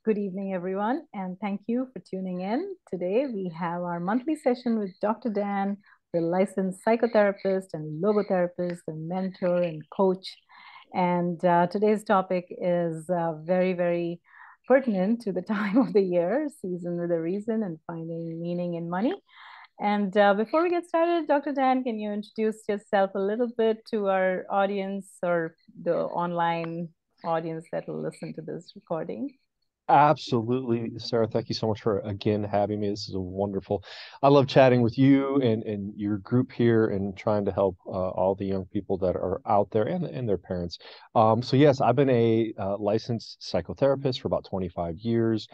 Good evening, everyone, and thank you for tuning in. Today, we have our monthly session with Dr. Dan, the licensed psychotherapist and logotherapist and mentor and coach. And today's topic is very, very pertinent to the time of the year, season with a reason, and finding meaning in money. And before we get started, Dr. Dan, can you introduce yourself a little bit to our audience or the online audience that will listen to this recording? Absolutely, Sarah. Thank you so much for again having me. This is a wonderful. I love chatting with you and your group here and trying to help all the young people that are out there and their parents. So yes, I've been a licensed psychotherapist for about 25 years.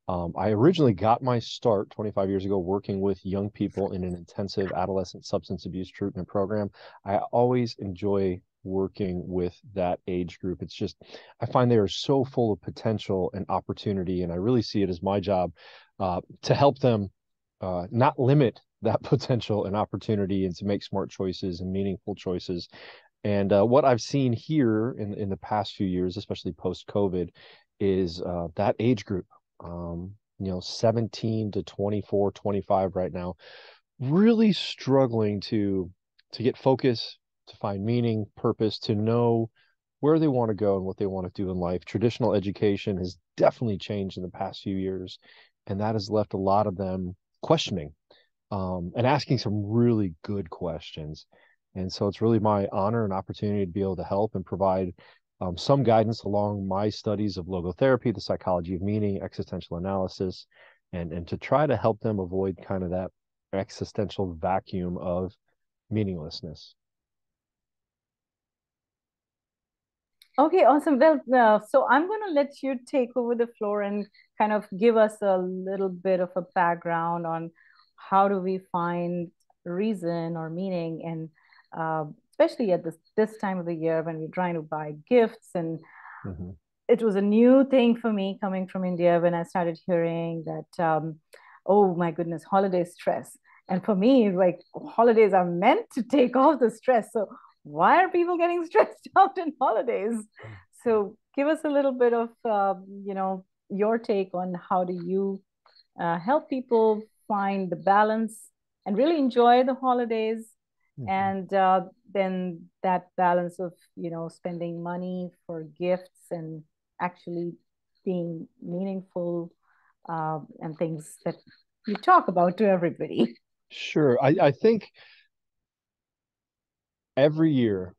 I originally got my start 25 years ago working with young people in an intensive adolescent substance abuse treatment program. I always enjoy working with that age group. It's just, I find they are so full of potential and opportunity, and I really see it as my job to help them not limit that potential and opportunity and to make smart choices and meaningful choices. And what I've seen here in the past few years, especially post COVID, is that age group, 17 to 24, 25 right now, really struggling to get focus, to find meaning, purpose, to know where they want to go and what they want to do in life. Traditional education has definitely changed in the past few years, and that has left a lot of them questioning and asking some really good questions. And so it's really my honor and opportunity to be able to help and provide some guidance along my studies of logotherapy, the psychology of meaning, existential analysis, and to try to help them avoid kind of that existential vacuum of meaninglessness. Okay, awesome. Well, so I'm going to let you take over the floor and kind of give us a little bit of a background on how do we find reason or meaning, and especially at this time of the year when we're trying to buy gifts. And Mm-hmm. it was a new thing for me coming from India when I started hearing that, oh my goodness, holiday stress. And for me, like holidays are meant to take off the stress. So why are people getting stressed out in holidays? So give us a little bit of, your take on how do you help people find the balance and really enjoy the holidays, Mm-hmm. and then that balance of spending money for gifts and actually being meaningful, and things that you talk about to everybody. Sure. I think every year,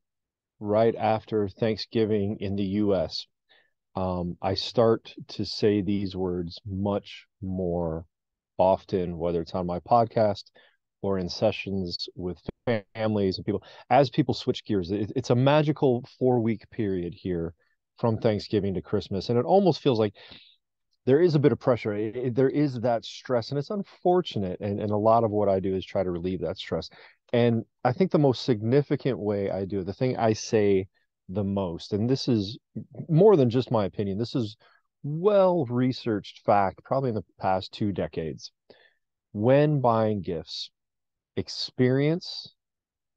right after Thanksgiving in the US, I start to say these words much more often, whether it's on my podcast or in sessions with families and people. As people switch gears, it's a magical 4 week period here from Thanksgiving to Christmas. And it almost feels like there is a bit of pressure. There is that stress, and it's unfortunate. And a lot of what I do is try to relieve that stress. And I think the most significant way I do it, the thing I say the most, and this is more than just my opinion, this is well researched fact, probably in the past 2 decades. When buying gifts, experience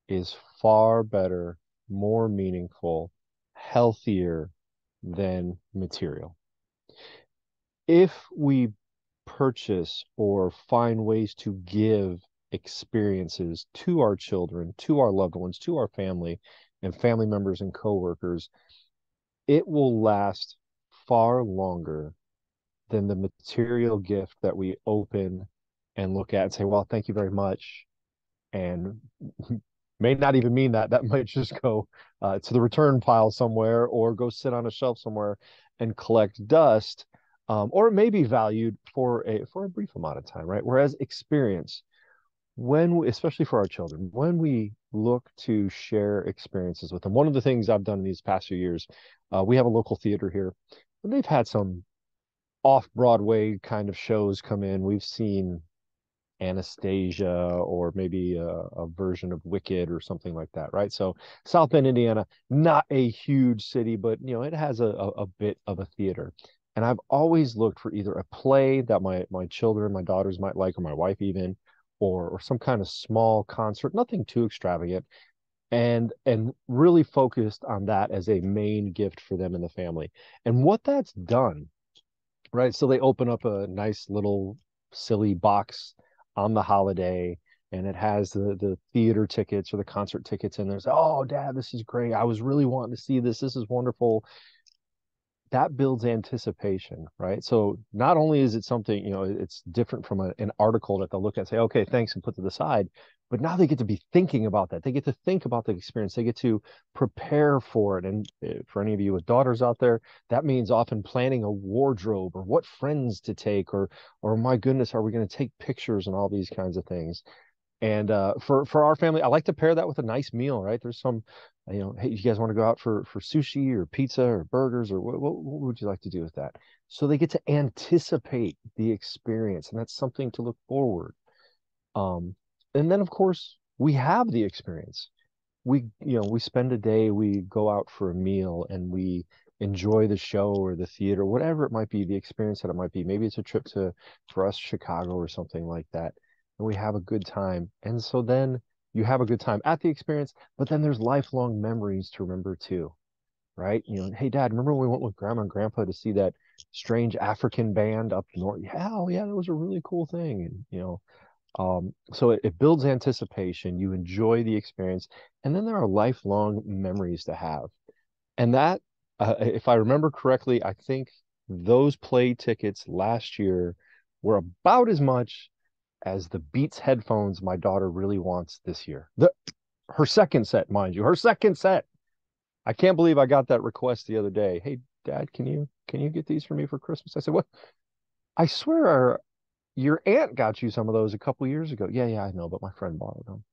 is far better, more meaningful, healthier than material. If we purchase or find ways to give experiences to our children, to our loved ones, to our family and family members and coworkers, it will last far longer than the material gift that we open and look at and say, well, thank you very much. And may not even mean that. That might just go to the return pile somewhere or go sit on a shelf somewhere and collect dust. Or it may be valued for a brief amount of time, right? Whereas experience, especially for our children, when we look to share experiences with them, one of the things I've done in these past few years, we have a local theater here, and they've had some off Broadway kind of shows come in. We've seen Anastasia or maybe a version of Wicked or something like that, right? So South Bend, Indiana, not a huge city, but it has a bit of a theater. And I've always looked for either a play that my children, my daughters might like, or my wife even, or some kind of small concert, nothing too extravagant, and really focused on that as a main gift for them and the family. And what that's done right? So they open up a nice little silly box on the holiday, and it has the theater tickets or the concert tickets in there. Oh, Dad, this is great. I was really wanting to see this. This is wonderful. That builds anticipation, right? So not only is it something, it's different from an article that they'll look at and say, okay, thanks, and put to the side, but now they get to be thinking about that. They get to think about the experience. They get to prepare for it. And for any of you with daughters out there, that means often planning a wardrobe or what friends to take, or my goodness, are we going to take pictures and all these kinds of things. And for our family, I like to pair that with a nice meal, right? There's some, hey, you guys want to go out for sushi or pizza or burgers, or what would you like to do with that? So they get to anticipate the experience, and that's something to look forward. Um, and then of course we have the experience. We spend a day, we go out for a meal, and we enjoy the show or the theater, whatever it might be, the experience that it might be. Maybe it's a trip to, for us, Chicago or something like that, and we have a good time. And so then you have a good time at the experience, but then there's lifelong memories to remember too, right? Hey, Dad, remember when we went with Grandma and Grandpa to see that strange African band up north? Yeah, oh yeah, that was a really cool thing. And so it builds anticipation. You enjoy the experience, and then there are lifelong memories to have. And that, if I remember correctly, I think those play tickets last year were about as much as the Beats headphones my daughter really wants this year. Her second set, mind you, her second set. I can't believe I got that request the other day. Hey, Dad, can you get these for me for Christmas? I said, what? I swear your aunt got you some of those a couple years ago. Yeah, yeah, I know, but my friend borrowed them.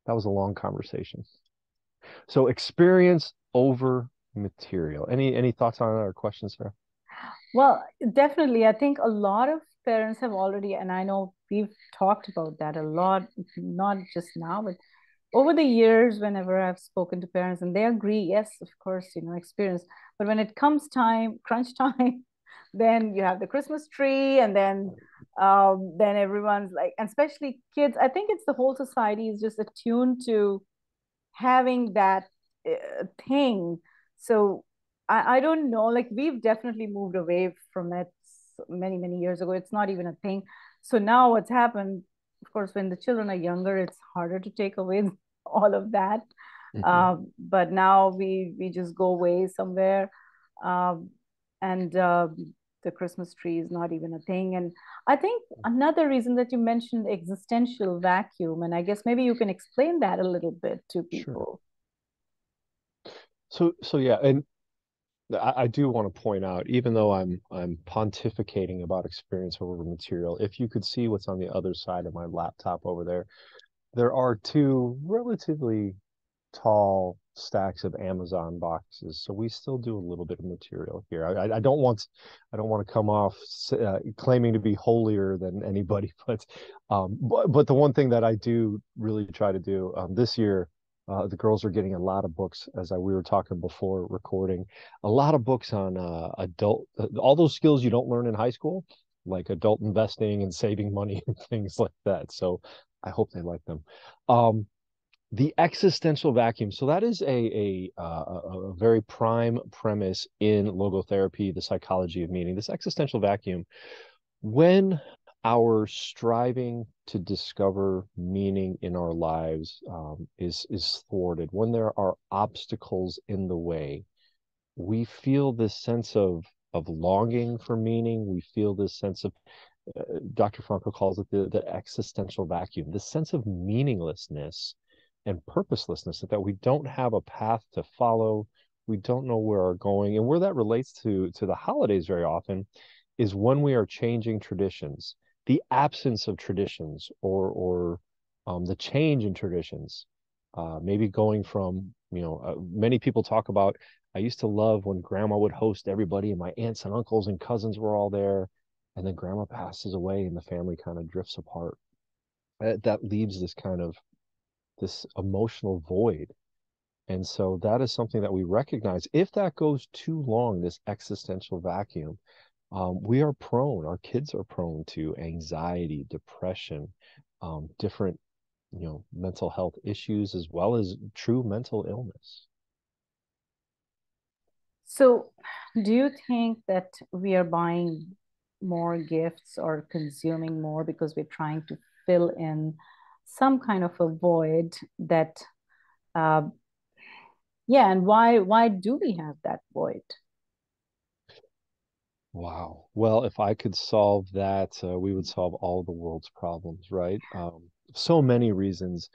That was a long conversation. So experience over material. Any thoughts on it or questions there? Well, definitely. I think a lot of parents have already, and I know we've talked about that a lot, not just now, but over the years, whenever I've spoken to parents and they agree, yes, of course, experience. But when it comes time, crunch time, then you have the Christmas tree, and then everyone's like, and especially kids. I think it's the whole society is just attuned to having that thing. So I don't know, like we've definitely moved away from it many, many years ago. It's not even a thing. So now what's happened, of course, when the children are younger, it's harder to take away all of that. Hmm. But now we just go away somewhere. Um, and The Christmas tree is not even a thing. And I think another reason that you mentioned existential vacuum, and I guess maybe you can explain that a little bit to Sure. people. So yeah, and I do want to point out, even though I'm pontificating about experience over material, if you could see what's on the other side of my laptop over there, there are two relatively tall stacks of Amazon boxes. So we still do a little bit of material here. I don't want to come off claiming to be holier than anybody, but the one thing that I do really try to do this year, the girls are getting a lot of books, as we were talking before recording, a lot of books on adult, all those skills you don't learn in high school, like adult investing and saving money and things like that. So I hope they like them. The existential vacuum. So that is a very prime premise in logotherapy, the psychology of meaning. This existential vacuum, when our striving to discover meaning in our lives is thwarted, when there are obstacles in the way, we feel this sense of longing for meaning. We feel this sense of Dr. Franco calls it the existential vacuum, the sense of meaninglessness and purposelessness, that we don't have a path to follow. We don't know where we're going. And where that relates to the holidays very often is when we are changing traditions, the absence of traditions, or the change in traditions. Maybe going from, many people talk about, I used to love when grandma would host everybody and my aunts and uncles and cousins were all there, and then grandma passes away and the family kind of drifts apart. That leaves this emotional void. And so that is something that we recognize. If that goes too long, this existential vacuum, we are prone, our kids are prone to anxiety, depression, different, mental health issues, as well as true mental illness. So, do you think that we are buying more gifts or consuming more because we're trying to fill in some kind of a void that uh, yeah, and why do we have that void? Wow. Well, if I could solve that, we would solve all the world's problems, right? So many reasons.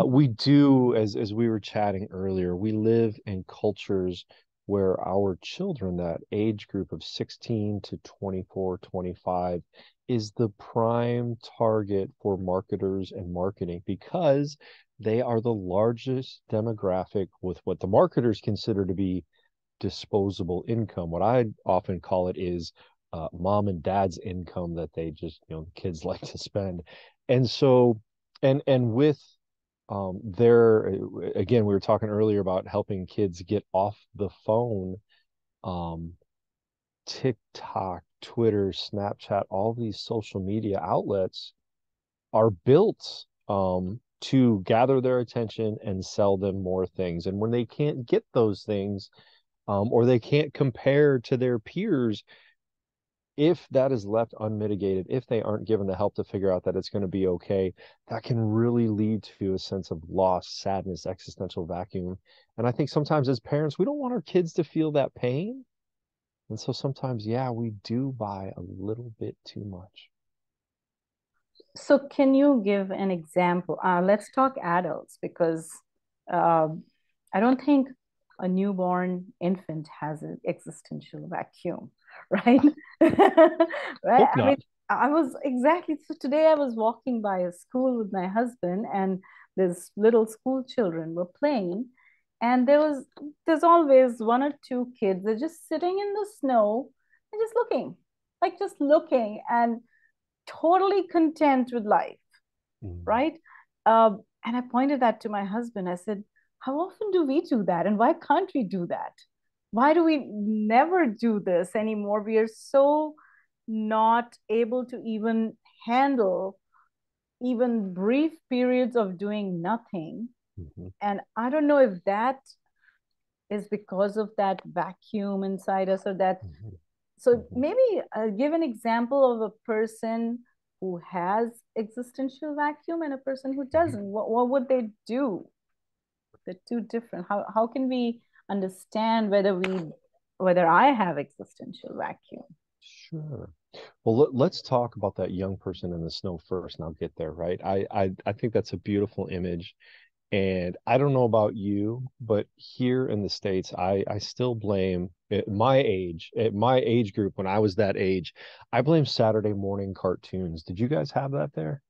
We do, as we were chatting earlier, we live in cultures where our children, that age group of 16 to 24, 25, is the prime target for marketers and marketing because they are the largest demographic with what the marketers consider to be disposable income. What I often call it is mom and dad's income that they just, kids like to spend. And so, and with their, again, we were talking earlier about helping kids get off the phone. Um, TikTok, Twitter, Snapchat, all these social media outlets are built to gather their attention and sell them more things. And when they can't get those things, or they can't compare to their peers, if that is left unmitigated, if they aren't given the help to figure out that it's going to be okay, that can really lead to a sense of loss, sadness, existential vacuum. And I think sometimes as parents, we don't want our kids to feel that pain. And so sometimes, yeah, we do buy a little bit too much. So can you give an example? Let's talk adults because uh, I don't think a newborn infant has an existential vacuum, right? Right? Hope I mean, not. I was exactly so today I was walking by a school with my husband and this little school children were playing and there's always one or two kids they're just sitting in the snow and just looking, like just looking and totally content with life, Mm, right? And I pointed that to my husband. I said, how often do we do that? And why can't we do that? Why do we never do this anymore? We are so not able to even handle even brief periods of doing nothing. mhm, And I don't know if that is because of that vacuum inside us or that. mhm, So mhm, maybe give an example of a person who has existential vacuum and a person who mhm. doesn't. What would they do? They're two different. How can we understand whether I have existential vacuum? Sure. Well, let's talk about that young person in the snow first, and I'll get there, right? I think that's a beautiful image. And I don't know about you, but here in the States, I still blame at my age group, when I was that age, I blame Saturday morning cartoons. Did you guys have that there?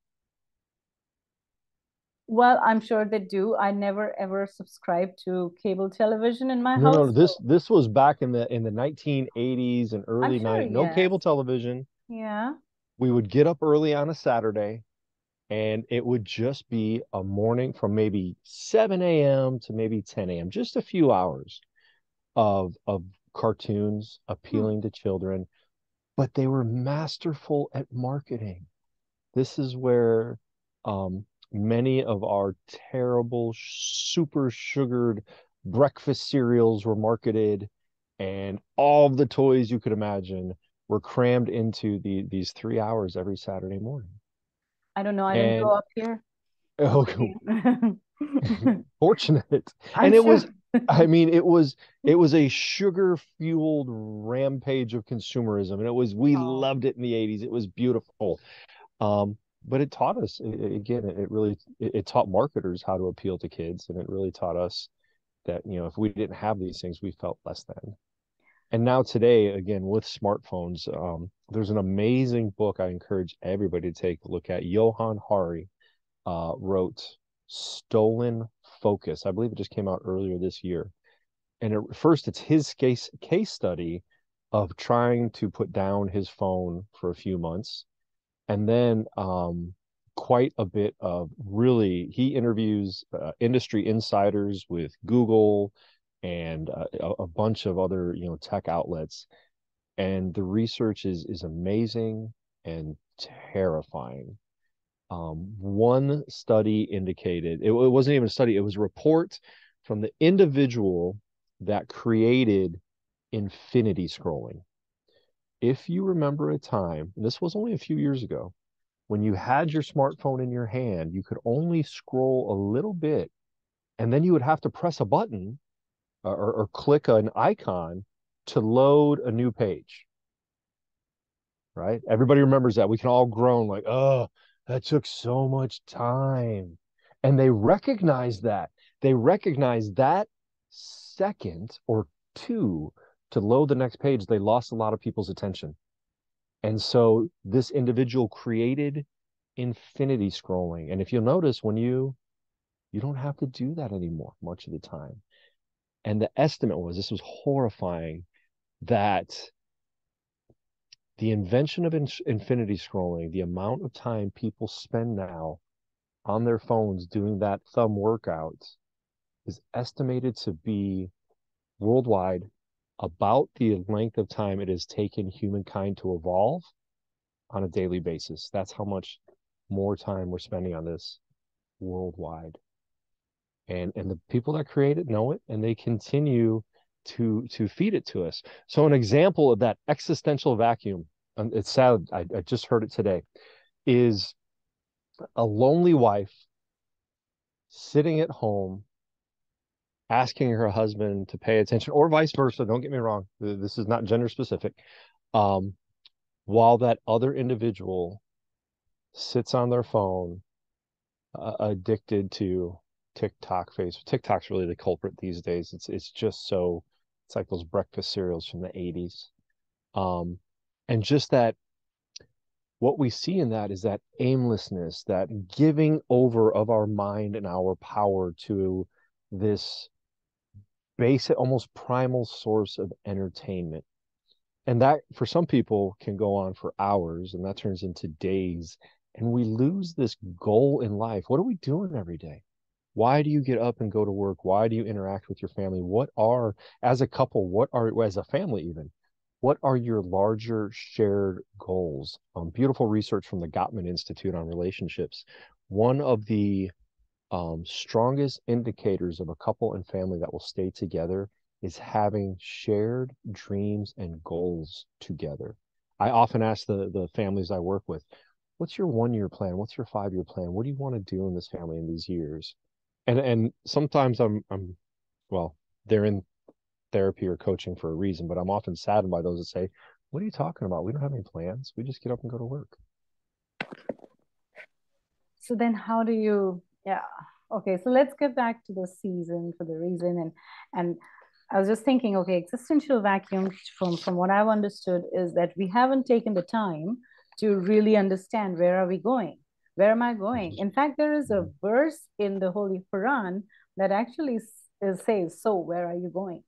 Well, I'm sure they do. I never ever subscribed to cable television in my No, no, this household. this was back in the 1980s and I'm early sure, 90s. No yes. cable television. Yeah. We would get up early on a Saturday, and it would just be a morning from maybe 7 a.m. to maybe 10 a.m., just a few hours of cartoons Hmm. appealing to children, but they were masterful at marketing. This is where many of our terrible, super sugared breakfast cereals were marketed, and all of the toys you could imagine were crammed into these 3 hours every Saturday morning. I don't know. I didn't And grow up here. How about oh, you? fortunate. I'm And it sure. was, I mean, it was a sugar fueled rampage of consumerism. And we Oh, loved it in the 80s. It was beautiful. But it taught us, again, it really it taught marketers how to appeal to kids, and it really taught us that, if we didn't have these things, we felt less than. And now today, again, with smartphones, there's an amazing book I encourage everybody to take a look at. Johan Hari wrote Stolen Focus. I believe it just came out earlier this year. And first, it's his case study of trying to put down his phone for a few months, and then quite a bit of, really, he interviews industry insiders with Google and a bunch of other tech outlets, and the research is amazing and terrifying. One study indicated, it wasn't even a study, it was a report from the individual that created infinity scrolling. if you remember a time, and this was only a few years ago, when you had your smartphone in your hand, you could only scroll a little bit, and then you would have to press a button or click an icon to load a new page, right? Everybody remembers that. We can all groan like, oh, that took so much time. And they recognize that. They recognize that second or two to load the next page, they lost a lot of people's attention. And so this individual created infinity scrolling. And if you'll notice, when you don't have to do that anymore much of the time. And the estimate was, this was horrifying, that the invention of infinity scrolling, the amount of time people spend now on their phones doing that thumb workout, is estimated to be worldwide about the length of time it has taken humankind to evolve on a daily basis. That's how much more time we're spending on this worldwide. And the people that create it know it, and they continue to feed it to us. So an example of that existential vacuum, and it's sad, I just heard it today, is a lonely wife sitting at home asking her husband to pay attention, or vice versa. Don't get me wrong, this is not gender specific. Um, while that other individual sits on their phone, addicted to TikTok. TikTok's really the culprit these days. It's just so, it's like those breakfast cereals from the 80s. Um, and just that, what we see in that is that aimlessness, that giving over of our mind and our power to this basic, almost primal source of entertainment. And that, for some people, can go on for hours, and that turns into days. And we lose this goal in life. What are we doing every day? Why do you get up and go to work? Why do you interact with your family? What are, as a couple, what are, as a family even, what are your larger shared goals? Beautiful research from the Gottman Institute on relationships. One of the strongest indicators of a couple and family that will stay together is having shared dreams and goals together. I often ask the families I work with, what's your 1 year plan? What's your 5 year plan? What do you want to do in this family in these years? And sometimes I'm well, they're in therapy or coaching for a reason, but I'm often saddened by those that say, what are you talking about? We don't have any plans. We just get up and go to work. So then how do you, yeah. Okay, so let's get back to the season for the reason. And I was just thinking, okay, existential vacuum from what I've understood is that we haven't taken the time to really understand where are we going? Where am I going? In fact, there is a verse in the Holy Quran that actually says, so where are you going?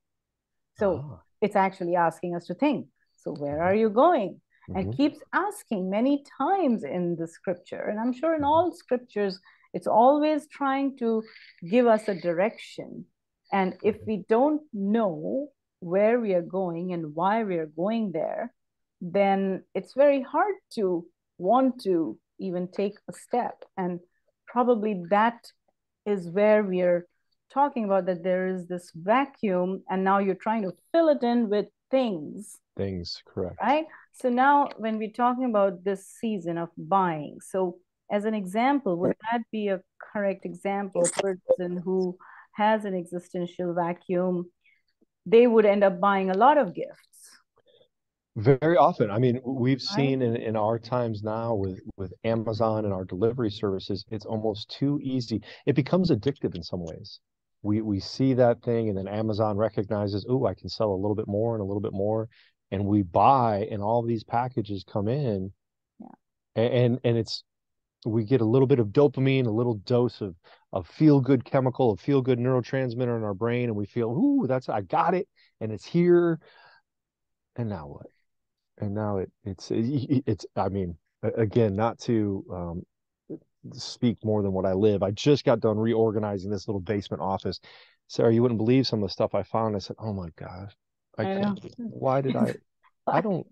So it's actually asking us to think. So where are you going? And keeps asking many times in the scripture. And I'm sure in all scriptures, it's always trying to give us a direction. And if we don't know where we are going and why we are going there, then it's very hard to want to even take a step. And probably that is where we are talking about, that there is this vacuum and now you're trying to fill it in with things. Things, correct. Right? So now when we're talking about this season of buying, so as an example, would that be a correct example? A person who has an existential vacuum, they would end up buying a lot of gifts. Very often. I mean, we've Right? seen in our times now with Amazon and our delivery services, it's almost too easy. It becomes addictive in some ways. We see that thing, and then Amazon recognizes, oh, I can sell a little bit more and a little bit more, and we buy, and all these packages come in, Yeah. and it's, we get a little bit of dopamine, a little dose of feel good chemical, a feel good neurotransmitter in our brain, and we feel, ooh, that's, I got it, and it's here, and now what? And now it's I mean, again, not to speak more than what I live. I just got done reorganizing this little basement office. Sarah, you wouldn't believe some of the stuff I found. I said, oh my gosh, I I know. can't, why did I don't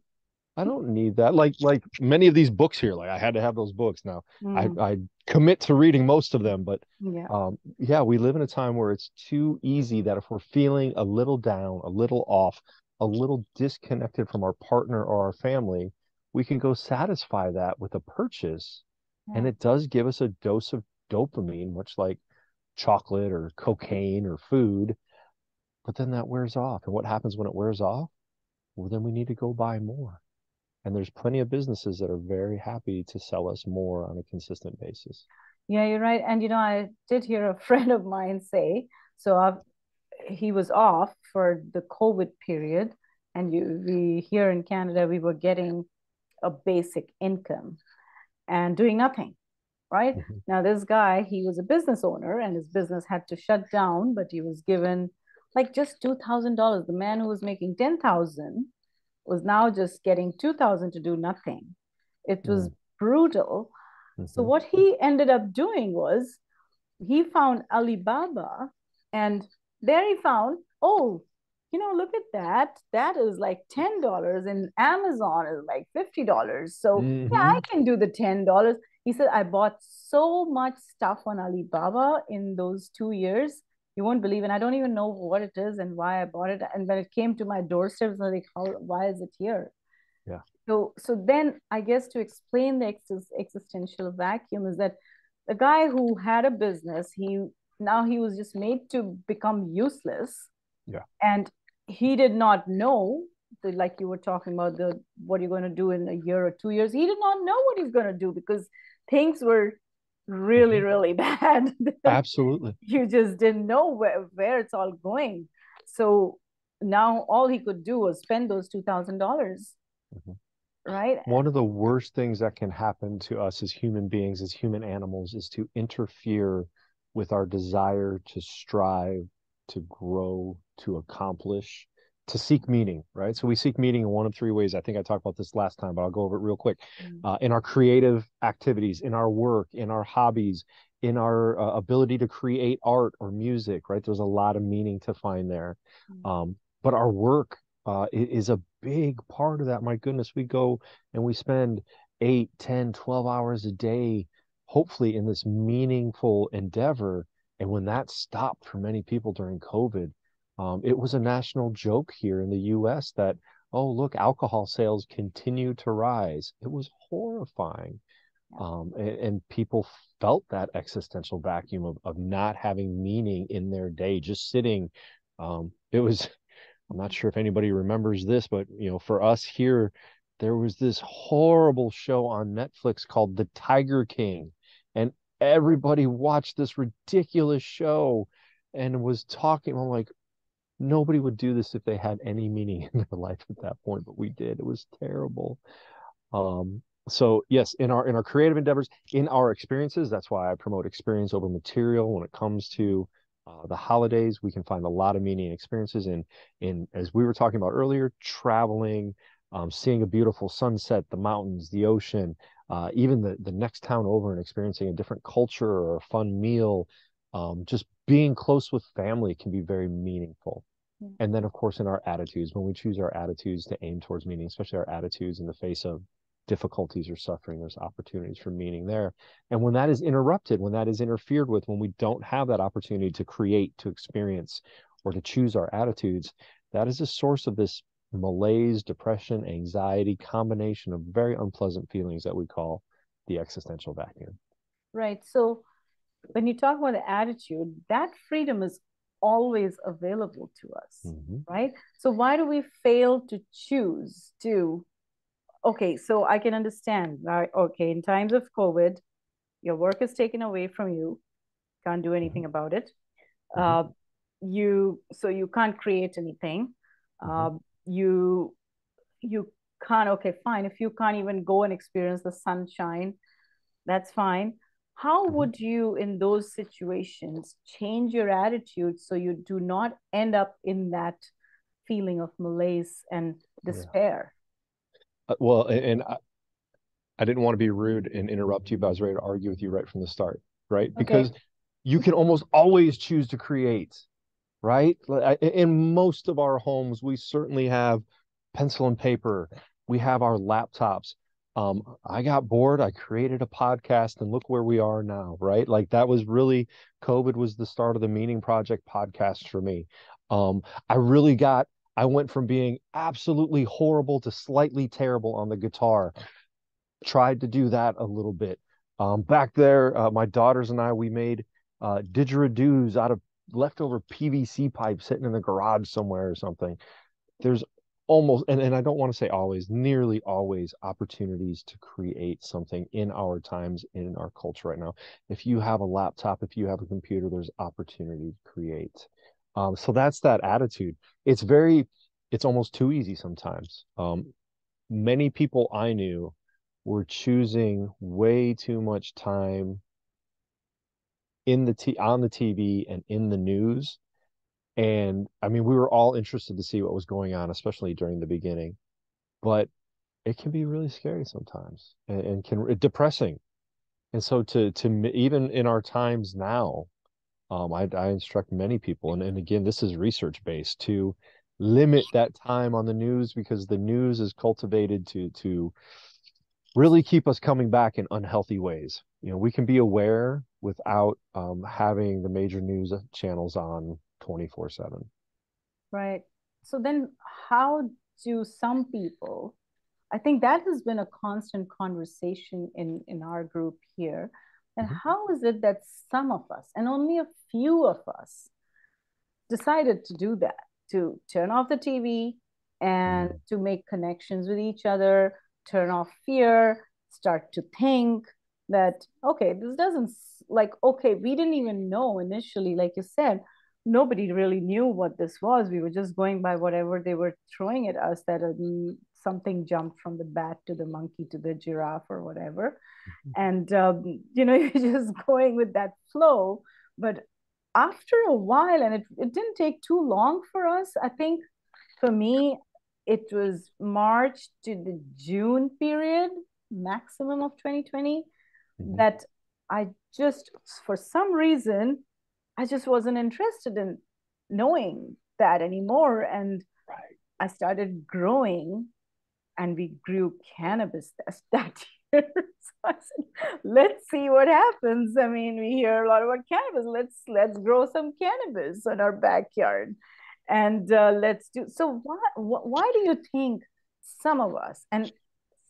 need that. Like many of these books here, like I had to have those books. Now I commit to reading most of them, but Yeah. yeah, we live in a time where it's too easy that if we're feeling a little down, a little off, a little disconnected from our partner or our family, we can go satisfy that with a purchase. And Yeah. it does give us a dose of dopamine, much like chocolate or cocaine or food. But then that wears off. And what happens when it wears off? Well, then we need to go buy more. And there's plenty of businesses that are very happy to sell us more on a consistent basis. Yeah, you're right. And I did hear a friend of mine say, so he was off for the COVID period, and we here in Canada we were getting a basic income and doing nothing. Right Mhm. now, this guy, he was a business owner, and his business had to shut down, but he was given like just $2,000. The man who was making 10,000 was now just getting 2,000 to do nothing. It was Mm, brutal. So mhm, what he ended up doing was he found Alibaba, and there he found, oh, look at that. That is like $10, and Amazon is like $50. So yeah, I mhm. can do the $10. He said, I bought so much stuff on Alibaba in those 2 years. You won't believe, and I don't even know what it is and why I bought it. And when it came to my doorstep, I was like, why is it here? Yeah. So then I guess to explain the existential vacuum is that the guy who had a business, he was just made to become useless, Yeah. and he did not know like you were talking about the what you're going to do in a year or 2 years. He did not know what he's going to do because things were really, Mhm. really bad. Absolutely. You just didn't know where it's all going. So now all he could do was spend those $2,000, Mhm. right? One of the worst things that can happen to us as human beings, as human animals, is to interfere with our desire to strive, to grow, to accomplish, to seek meaning, right? So we seek meaning in one of three ways. I think I talked about this last time, but I'll go over it real quick. Mm. In our creative activities, in our work, in our hobbies, in our ability to create art or music, right? There's a lot of meaning to find there. Mm. Um, but our work is a big part of that. My goodness, we go and we spend 8, 10, 12 hours a day, hopefully in this meaningful endeavor. And when that stopped for many people during COVID, it was a national joke here in the US that, oh, look, alcohol sales continue to rise. It was horrifying. Yeah. And people felt that existential vacuum of not having meaning in their day, just sitting. It was I'm not sure if anybody remembers this, but for us here, there was this horrible show on Netflix called The Tiger King, and everybody watched this ridiculous show and was talking. I'm like, nobody would do this if they had any meaning in their life at that point, but we did. It was terrible. So yes, in our creative endeavors, in our experiences, that's why I promote experience over material. When it comes to the holidays, we can find a lot of meaning and experiences in as we were talking about earlier, traveling, seeing a beautiful sunset, the mountains, the ocean, even the next town over and experiencing a different culture or a fun meal. Just being close with family can be very meaningful. Yeah. And then, of course, in our attitudes, when we choose our attitudes to aim towards meaning, especially our attitudes in the face of difficulties or suffering, there's opportunities for meaning there. And when that is interrupted, when that is interfered with, when we don't have that opportunity to create, to experience, or to choose our attitudes, that is a source of this malaise, depression, anxiety, combination of very unpleasant feelings that we call the existential vacuum. Right. So when you talk about the attitude, that freedom is always available to us, Mm-hmm. right? So why do we fail to choose to? Okay, so I can understand, right? Okay, in times of COVID, your work is taken away from you, can't do Mm-hmm. anything about it. Mm-hmm. Uh, you can't create anything. Mm-hmm. Uh, you you can't. Okay, fine. If you can't even go and experience the sunshine, that's fine. How Mm-hmm. would you, in those situations, change your attitude so you do not end up in that feeling of malaise and Yeah. despair? Well, and I didn't want to be rude and interrupt you, but I was ready to argue with you right from the start, right? Okay. Because you can almost always choose to create, right? In most of our homes, we certainly have pencil and paper. We have our laptops. I got bored. I created a podcast, and look where we are now, right? Like that was really COVID was the start of the Meaning Project podcast for me. I really got I went from being absolutely horrible to slightly terrible on the guitar. Tried to do that a little bit. Back there, my daughters and I, we made didgeridoos out of leftover PVC pipes sitting in the garage somewhere or something. There's almost, and I don't want to say always, nearly always opportunities to create something in our times, in our culture right now. If you have a laptop, if you have a computer, there's opportunity to create. So that's that attitude. It's very, it's almost too easy sometimes. Many people I knew were choosing way too much time in the on the TV and in the news. And I mean, we were all interested to see what was going on, especially during the beginning. But it can be really scary sometimes and can depressing. And so even in our times now, I instruct many people, and again, this is research based, to limit that time on the news because the news is cultivated to really keep us coming back in unhealthy ways. You know, we can be aware without having the major news channels on 24/7. Right. So then how do some people, I think that has been a constant conversation in our group here. And Mhm. how is it that some of us, and only a few of us, decided to do that, to turn off the TV and Mhm. to make connections with each other, turn off fear, start to think that, okay, this doesn't, like, okay, we didn't even know initially, like you said, nobody really knew what this was. We were just going by whatever they were throwing at us, that something jumped from the bat to the monkey to the giraffe or whatever. And, you're just going with that flow. But after a while, and it didn't take too long for us, I think for me, it was March to the June period, maximum of 2020, Mhm. that I just, for some reason, I just wasn't interested in knowing that anymore. And Right. I started growing, and we grew cannabis that year. So I said, let's see what happens. I mean, we hear a lot about cannabis. Let's grow some cannabis in our backyard, and let's do. So why do you think some of us, and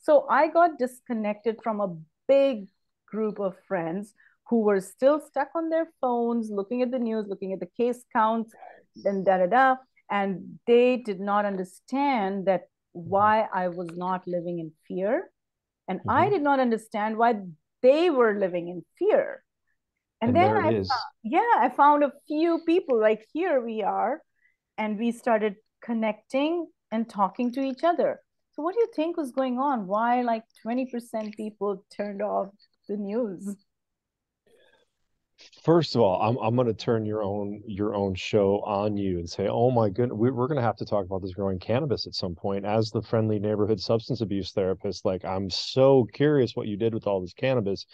so I got disconnected from a big group of friends who were still stuck on their phones, looking at the news, looking at the case counts, then da da da, and they did not understand that Mhm. why I was not living in fear. And I Mhm. did not understand why they were living in fear. And And then there it is. I found a few people, like here we are, and we started connecting and talking to each other. So, what do you think was going on? Why, like, 20% people turned off the news? First of all, I'm going to turn your own show on you and say, oh my goodness, we're going to have to talk about this growing cannabis at some point. As the friendly neighborhood substance abuse therapist, like I'm so curious what you did with all this cannabis,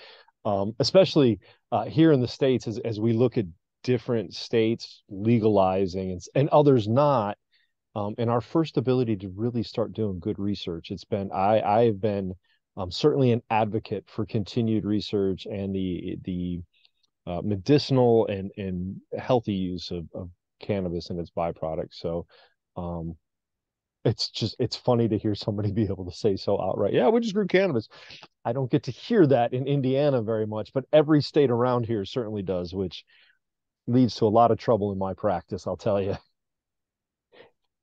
especially here in the States, as we look at different states legalizing and others not. And our first ability to really start doing good research. I've been certainly an advocate for continued research and the medicinal and healthy use of cannabis and its byproducts. So um, it's funny to hear somebody be able to say so outright, yeah, we just grew cannabis. I don't get to hear that in Indiana very much, but every state around here certainly does, which leads to a lot of trouble in my practice, I'll tell you.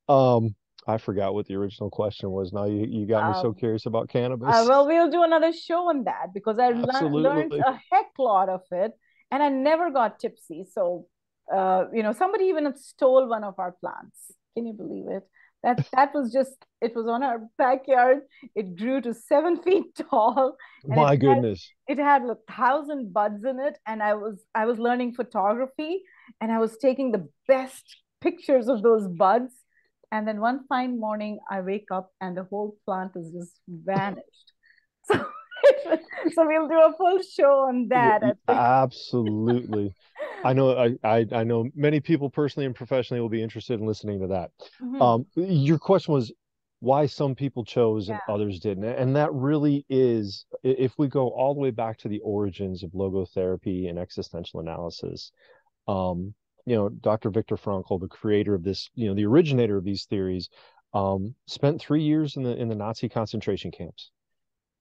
Um, I forgot what the original question was. Now you got me so Um, curious about cannabis. well, we'll do another show on that because I learned Absolutely. a heck lot of it, and I never got tipsy. So, somebody even stole one of our plants. Can you believe it? That was just, it was on our backyard. It grew to 7 feet tall, and My goodness. it had 1,000 buds in it. And I was learning photography, and I was taking the best pictures of those buds. And then one fine morning, I wake up and the whole plant has just vanished. So, so we'll do a full show on that, I think. Absolutely. I know many people personally and professionally will be interested in listening to that. Mhm. Your question was why some people chose and Yeah. others didn't. And that really is, if we go all the way back to the origins of logotherapy and existential analysis, um, Dr. Viktor Frankl, the creator of this, the originator of these theories, spent 3 years in the Nazi concentration camps.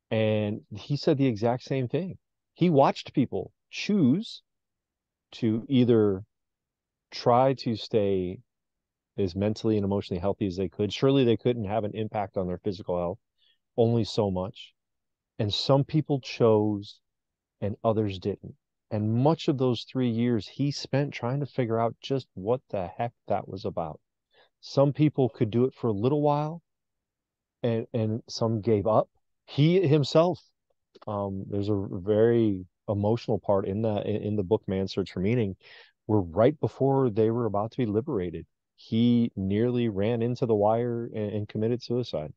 And he said the exact same thing. He watched people choose to either try to stay as mentally and emotionally healthy as they could. Surely they couldn't have an impact on their physical health, only so much. And some people chose and others didn't. And much of those 3 years he spent trying to figure out just what the heck that was about. Some people could do it for a little while and some gave up. He himself, there's a very emotional part in the book Man's Search for Meaning, where right before they were about to be liberated, he nearly ran into the wire and committed suicide.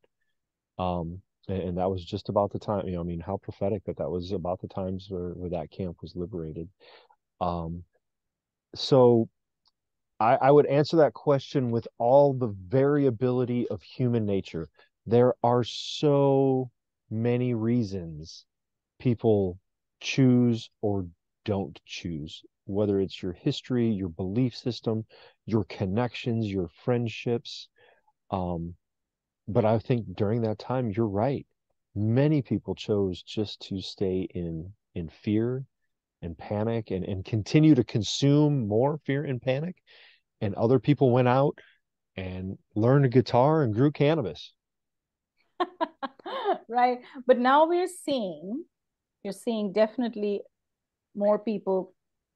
And that was just about the time, I mean, how prophetic that was about the times where that camp was liberated. Um, so I would answer that question with all the variability of human nature. There are so many reasons people choose or don't choose, whether it's your history, your belief system, your connections, your friendships. Um, but I think during that time, you're right. Many people chose just to stay in fear and panic and continue to consume more fear and panic. And other people went out and learned a guitar and grew cannabis. Right. But now you're seeing definitely more people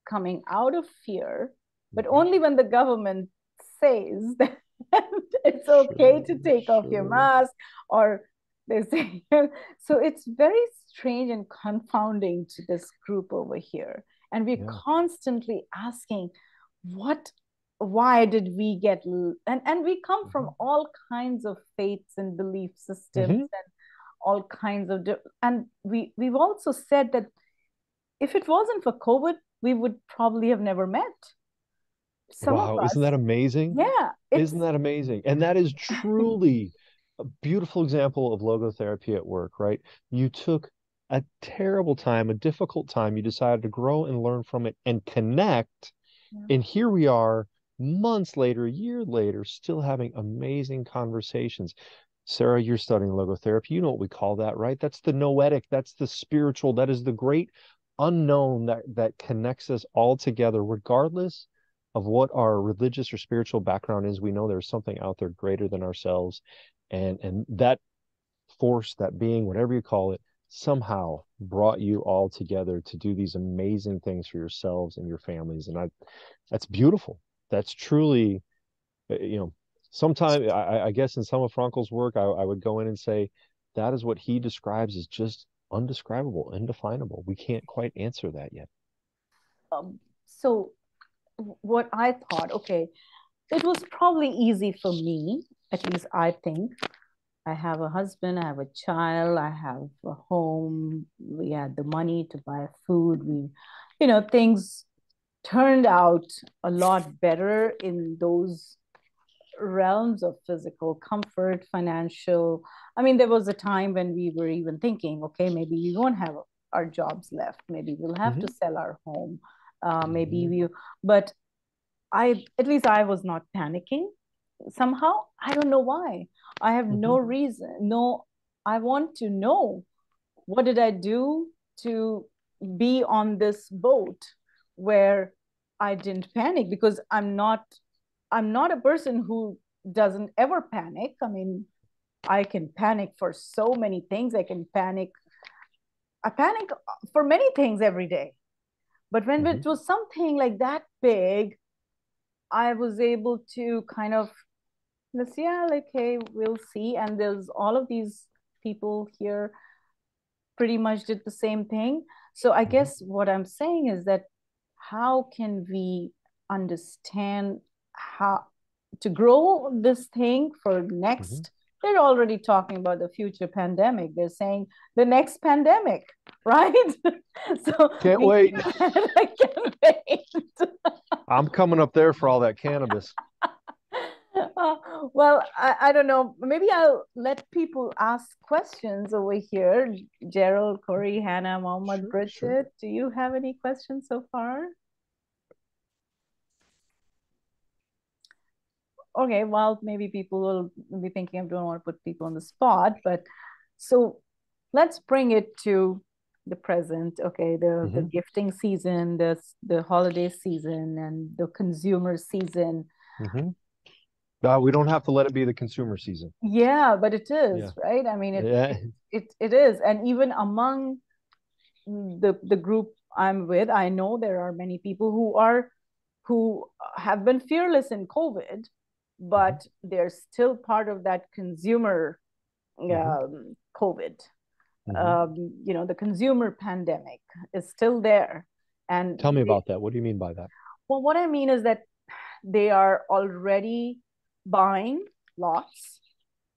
coming out of fear, but Mhm. only when the government says that it's okay Sure, to take off your sure. mask, or they say so. It's very strange and confounding to this group over here, and we're Yeah. constantly asking what, why did we get, and we come from Mhm. all kinds of faiths and belief systems Mhm. and all kinds of and we've also said that if it wasn't for COVID, we would probably have never met. Some of Wow, isn't us, that amazing? yeah, it's Isn't that amazing? And that is truly a beautiful example of logotherapy at work, right? You took a terrible time, a difficult time, you decided to grow and learn from it and connect. yeah. And here we are, months later, a year later, still having amazing conversations. Sarah, you're studying logotherapy. You know what we call that, right? That's the noetic, that's the spiritual, that is the great unknown that connects us all together, regardless of what our religious or spiritual background is. We know there's something out there greater than ourselves. And that force, that being, whatever you call it, somehow brought you all together to do these amazing things for yourselves and your families. And that's beautiful. That's truly, you know, sometimes I guess in some of Frankel's work, I would go in and say that is what he describes as just undescribable, indefinable. We can't quite answer that yet. So what I thought, okay, it was probably easy for me, at least I think. I have a husband, I have a child, I have a home, we had the money to buy food, things turned out a lot better in those realms of physical comfort, financial. I mean, there was a time when we were even thinking, okay, maybe we won't have our jobs left. Maybe we'll have to Hmm. sell our home. Maybe Hmm. but at least I was not panicking somehow. I don't know why. I have no Hmm. reason. No, I want to know what did I do to be on this boat where I didn't panic, because I'm not a person who doesn't ever panic. I mean, I can panic for so many things. I panic for many things every day. But when Hmm. it was something like that big, I was able to kind of, let's, yeah, like, hey, we'll see. And there's all of these people here pretty much did the same thing. So I Hmm. guess what I'm saying is that how can we understand how to grow this thing for Hmm. next? They're already talking about the future pandemic. They're saying the next pandemic, right? So Can't we wait. I can't wait. I'm coming up there for all that cannabis. Well, I don't know. Maybe I'll let people ask questions over here. Gerald, Corey, Hannah, Mohammed, Sure, sure. Bridget, do you have any questions so far? okay, well, maybe people will be thinking I don't want to put people on the spot, but so let's bring it to the present. Okay, the Hmm. gifting season, the holiday season, and the consumer season. Hmm. We don't have to let it be the consumer season. Yeah, but it Yeah. is, right? I mean, Yeah. it is, and even among the group I'm with, I know there are many people who have been fearless in COVID, Hmm. but they're still part of that consumer Hmm. COVID. Hmm. The consumer pandemic is still there, and Tell me about that. What do you mean by that? well, what I mean is that they are already buying lots.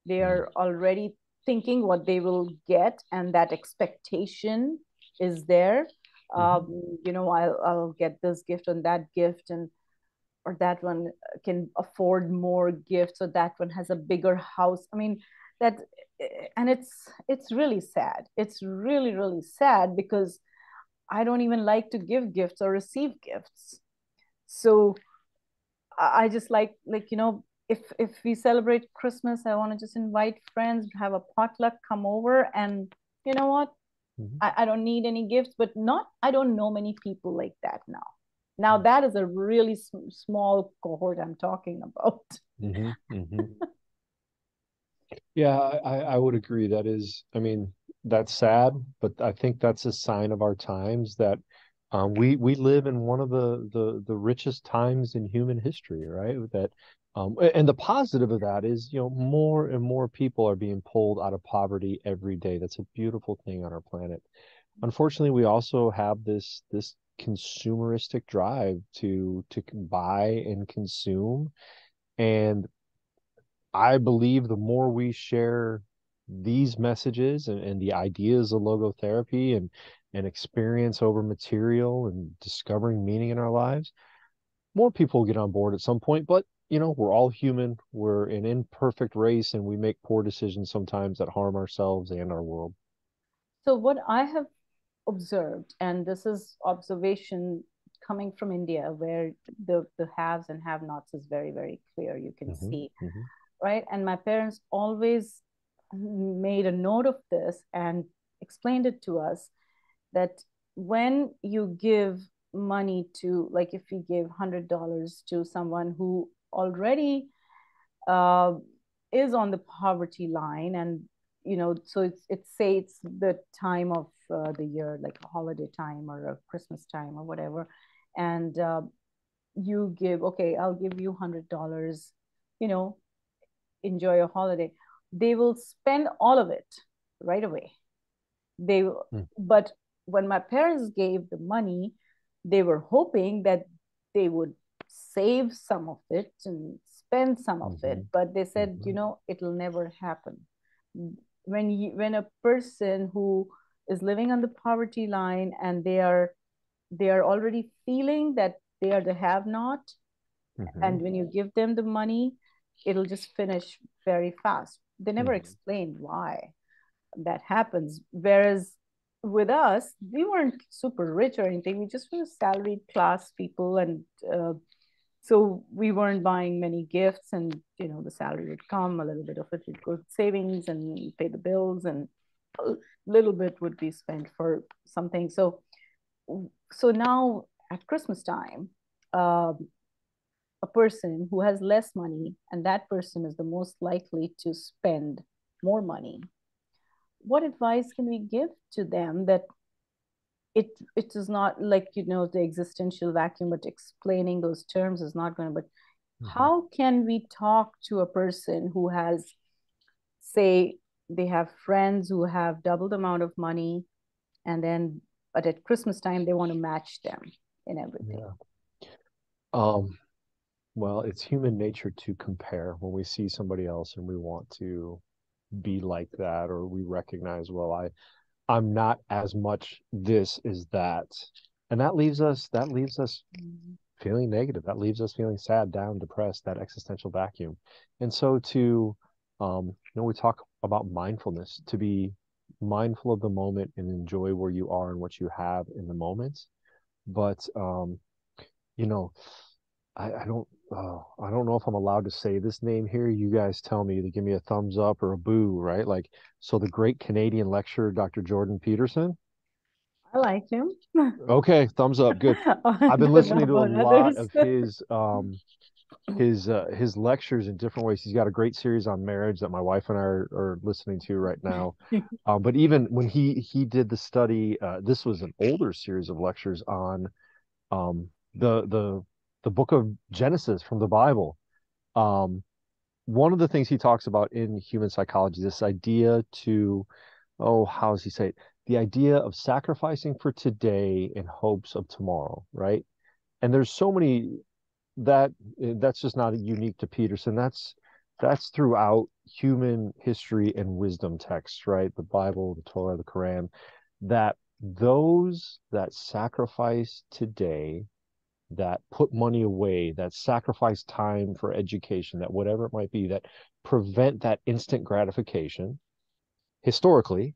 They Mm. are already thinking what they will get, and that expectation is there. Hmm. I'll get this gift and that gift, and or that one can afford more gifts, or that one has a bigger house. I mean, that, and it's really sad. It's really, really sad because I don't even like to give gifts or receive gifts. So I just if we celebrate Christmas, I want to just invite friends, have a potluck, come over, and you know what? Hmm. I don't need any gifts, but not I don't know many people like that now. Now that is a really small cohort I'm talking about. Hmm. Hmm. Yeah, I would agree. That is, I mean, that's sad, but I think that's a sign of our times that we live in one of the richest times in human history, right? That and the positive of that is, more and more people are being pulled out of poverty every day. That's a beautiful thing on our planet. Unfortunately, we also have this consumeristic drive to buy and consume. And I believe the more we share these messages and the ideas of logotherapy and experience over material and discovering meaning in our lives, more people will get on board at some point. But, we're all human. We're an imperfect race, and we make poor decisions sometimes that harm ourselves and our world. So what I have observed, and this is observation coming from India, where the haves and have-nots is very, very clear. You can Hmm. see, Hmm. right? And my parents always made a note of this and explained it to us that when you give money to, like, if you give $100 to someone who already uh, is on the poverty line, and so it's say it's the time of the year, like a holiday time or a Christmas time or whatever, and you give, okay, I'll give you $100, you know enjoy your holiday. They will spend all of it right away. They But when my parents gave the money, they were hoping that they would save some of it and spend some of it, Hmm. but they said, Hmm. it'll never happen. When a person who is living on the poverty line, and they are already feeling that they are the have not, Hmm. and when you give them the money, it'll just finish very fast. They never Hmm. explain why that happens. Whereas with us, we weren't super rich or anything. We just were salaried class people, and so we weren't buying many gifts. And the salary would come, a little bit of it would go to savings and pay the bills, and a little bit would be spent for something. So now at Christmas time, a person who has less money, and that person is the most likely to spend more money, what advice can we give to them that it is not like the existential vacuum, but explaining those terms is not going to, but Hmm. how can we talk to a person who has, say, they have friends who have double the amount of money, and then but at Christmas time they want to match them in everything. Yeah. Um, well, it's human nature to compare when we see somebody else and we want to be like that, or we recognize, well, I'm not as much this as that. And that leaves us Mm-hmm. feeling negative. That leaves us feeling sad, down, depressed, that existential vacuum. And so we talk about mindfulness, to be mindful of the moment and enjoy where you are and what you have in the moment. But you know, I don't. oh, I don't know if I'm allowed to say this name here. You guys tell me to give me a thumbs up or a boo, right? Like, so the great Canadian lecturer, Dr. Jordan Peterson. I like him. Okay, thumbs up. Good. I I've been don't know listening to a about lot others. of his lectures in different ways. He's got a great series on marriage that my wife and I are listening to right now. But even when he did the study, this was an older series of lectures on um, the the the book of Genesis from the Bible. Um, One of the things he talks about in human psychology, this idea to, oh, how does he say it? The idea of sacrificing for today in hopes of tomorrow, right? And there's so many that that's just not unique to Peterson. That's throughout human history and wisdom texts, right? The Bible, the Torah, the Quran, that those that sacrifice today, that put money away, that sacrifice time for education, that whatever it might be, that prevent that instant gratification, historically,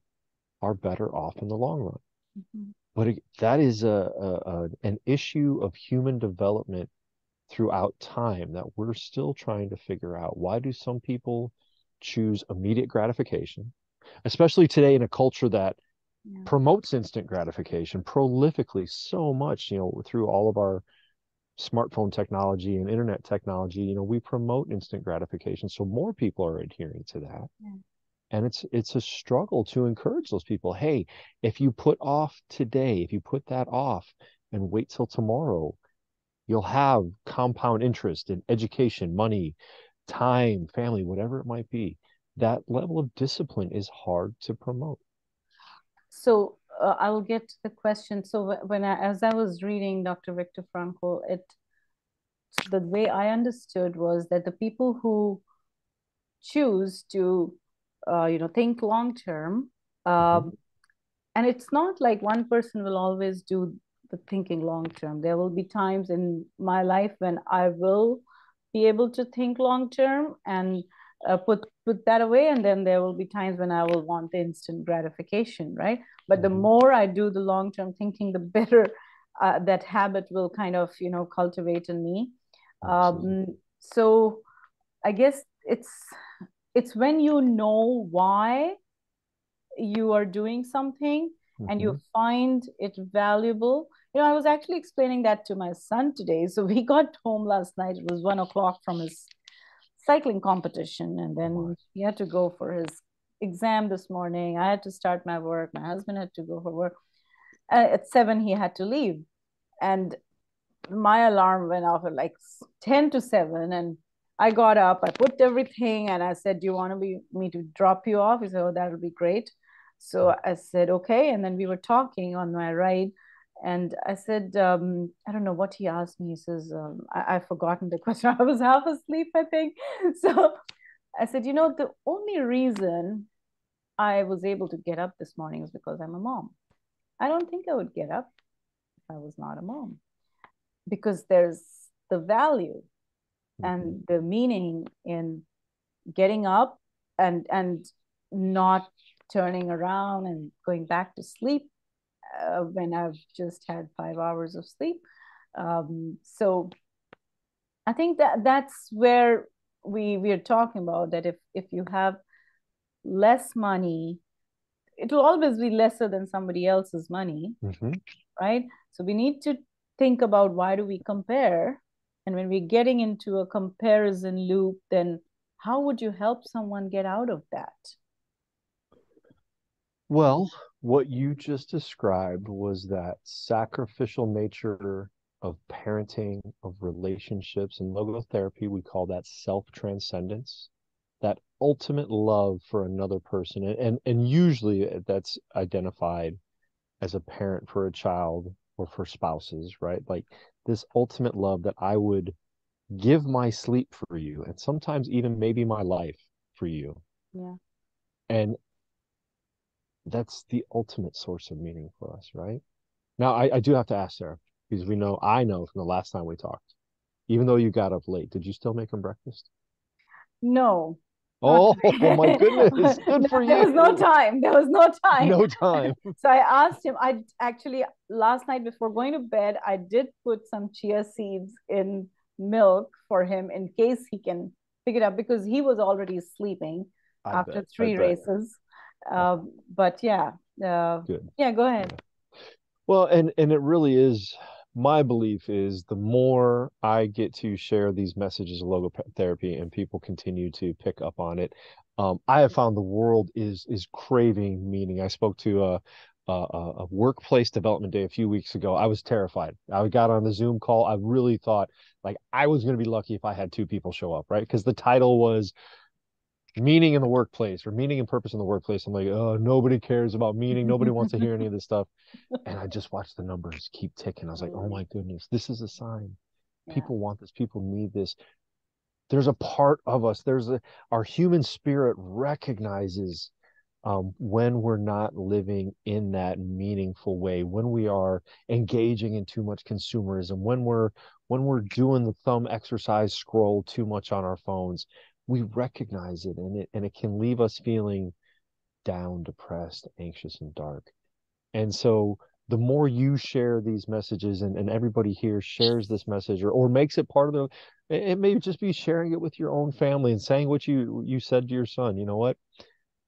are better off in the long run. Mhm. But that is an issue of human development throughout time that we're still trying to figure out. Why do some people choose immediate gratification, especially today in a culture that Yeah. promotes instant gratification prolifically so much, through all of our smartphone technology and internet technology, we promote instant gratification. So more people are adhering to that. Yeah. And it's a struggle to encourage those people. Hey, if you put off today, if you put that off and wait till tomorrow, you'll have compound interest in education, money, time, family, whatever it might be. That level of discipline is hard to promote. So I will get to the question. So as I was reading Dr. Viktor Frankl, the way I understood was that the people who choose to, think long term, Mm-hmm. um, and it's not like one person will always do the thinking long term. There will be times in my life when I will be able to think long term and put that away, and then there will be times when I will want the instant gratification, right? But the Mm-hmm. more I do the long term thinking, the better that habit will kind of cultivate in me. Absolutely. So I guess it's when you know why you are doing something and Mm-hmm. you find it valuable. I was actually explaining that to my son today. So we got home last night. It was 1 o'clock from his cycling competition, and Oh my. then he had to go for his exam this morning. I had to start my work. My husband had to go for work. At 7, he had to leave, and my alarm went off at like 10 to 7, and I got up, I put everything, and I said, do you want me to drop you off? He said, oh, that'll be great. So I said, okay. And then we were talking on my ride, and I said, I don't know what he asked me. He says, I've forgotten the question. I was half asleep, I think. So I said, the only reason I was able to get up this morning is because I'm a mom. I don't think I would get up if I was not a mom, because there's the value Mm-hmm. and the meaning in getting up and not turning around and going back to sleep when I've just had 5 hours of sleep. So I think that's where we're talking about that if you have less money, it will always be lesser than somebody else's money, Mm-hmm. right? So we need to think about why do we compare? And when we're getting into a comparison loop, then how would you help someone get out of that? Well, what you just described was that sacrificial nature of parenting, of relationships. In logotherapy, we call that self-transcendence, that ultimate love for another person. And usually that's identified as a parent for a child or for spouses, right? Like this ultimate love that I would give my sleep for you, and sometimes even maybe my life for you. Yeah. And that's the ultimate source of meaning for us, right? Now, I do have to ask Sarah, because I know from the last time we talked, even though you got up late, did you still make him breakfast? No, not Oh, my today. goodness. Good for There was no you. time. There was no time. No time. So I asked him, last night before going to bed, I did put some chia seeds in milk for him in case he can pick it up, because he was already sleeping I after bet. I three bet. races. Uh, But yeah, Good. yeah, go ahead. Yeah. Well, and it really is, my belief is the more I get to share these messages of logotherapy and people continue to pick up on it, I have found the world is craving meaning. I spoke to a workplace development day a few weeks ago. I was terrified. I got on the Zoom call. I really thought like I was going to be lucky if I had two people show up, right? Because the title was meaning in the workplace or meaning and purpose in the workplace. I'm like, oh, nobody cares about meaning. Nobody wants to hear any of this stuff. And I just watched the numbers keep ticking. I was like, oh Mm, my goodness, this is a sign. yeah. People want this. People need this. There's a part of us, our human spirit recognizes when we're not living in that meaningful way, when we are engaging in too much consumerism, when we're doing the thumb exercise scroll too much on our phones, we recognize it, and it can leave us feeling down, depressed, anxious, and dark. And so the more you share these messages, and everybody here shares this message, or makes it part of it may just be sharing it with your own family and saying what you said to your son. You know what?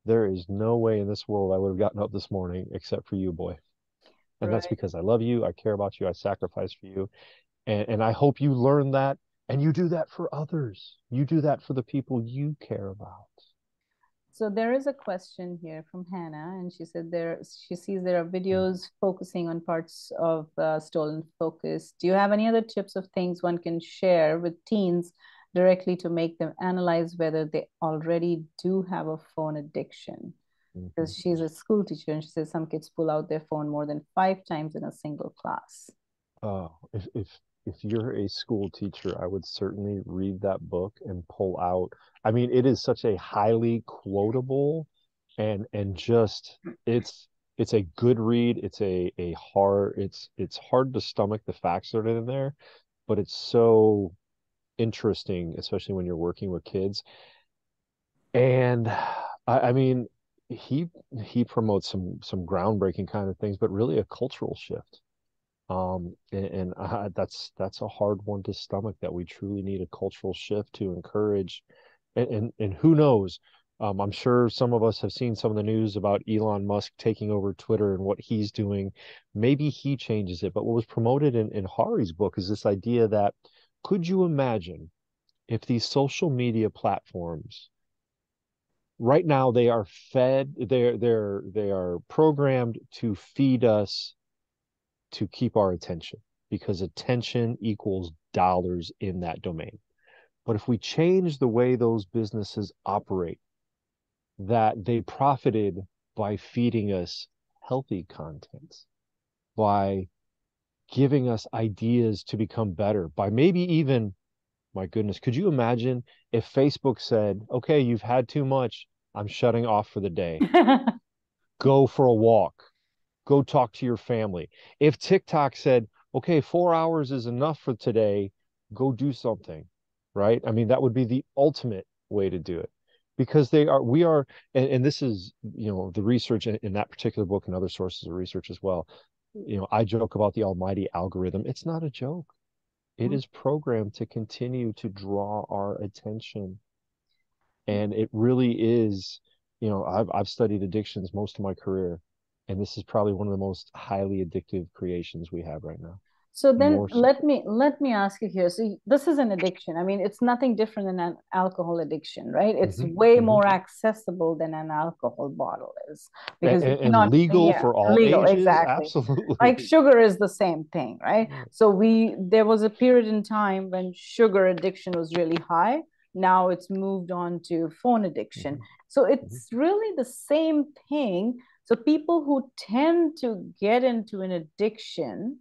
There is no way in this world I would have gotten up this morning except for you, boy. And that's Right. because I love you, I care about you, I sacrifice for you. And I hope you learn that and you do that for others. You do that for the people you care about. So there is a question here from Hannah, and she said she sees there are videos focusing on parts of stolen focus. Do you have any other tips of things one can share with teens directly to make them analyze whether they already do have a phone addiction? Mm-hmm. Because she's a school teacher, and she says some kids pull out their phone more than 5 times in a single class. If you're a school teacher, I would certainly read that book and pull out. I mean, it is such a highly quotable and just it's a good read. It's hard to stomach the facts that are in there, but it's so interesting, especially when you're working with kids. And I mean, he he promotes some groundbreaking kind of things, but really a cultural shift. And that's a hard one to stomach, that we truly need a cultural shift to encourage. And who knows? I'm sure some of us have seen some of the news about Elon Musk taking over Twitter and what he's doing. Maybe he changes it. But what was promoted in Hari's book is this idea that, could you imagine if these social media platforms right now, they are programmed to feed us, to keep our attention, because attention equals dollars in that domain. But if we change the way those businesses operate, that they profited by feeding us healthy content, by giving us ideas to become better, by maybe even, my goodness, could you imagine if Facebook said, okay, you've had too much, I'm shutting off for the day, go for a walk, go talk to your family. If TikTok said, okay, 4 hours is enough for today, go do something, right? I mean, that would be the ultimate way to do it, because we are, and this is, the research in that particular book and other sources of research as well. I joke about the almighty algorithm. It's not a joke. It is programmed to continue to draw our attention. And it really is, I've studied addictions most of my career, and this is probably one of the most highly addictive creations we have right now. So then More so. let me ask you here. So this is an addiction. I mean, it's nothing different than an alcohol addiction, right? It's Hmm. way Hmm. more accessible than an alcohol bottle is, And, because you and cannot, legal yeah, for all legal, ages, exactly. Like absolutely. sugar is the same thing, right? Yeah. So there was a period in time when sugar addiction was really high. Now it's moved on to phone addiction. Hmm. So Hmm. it's really the same thing. So people who tend to get into an addiction,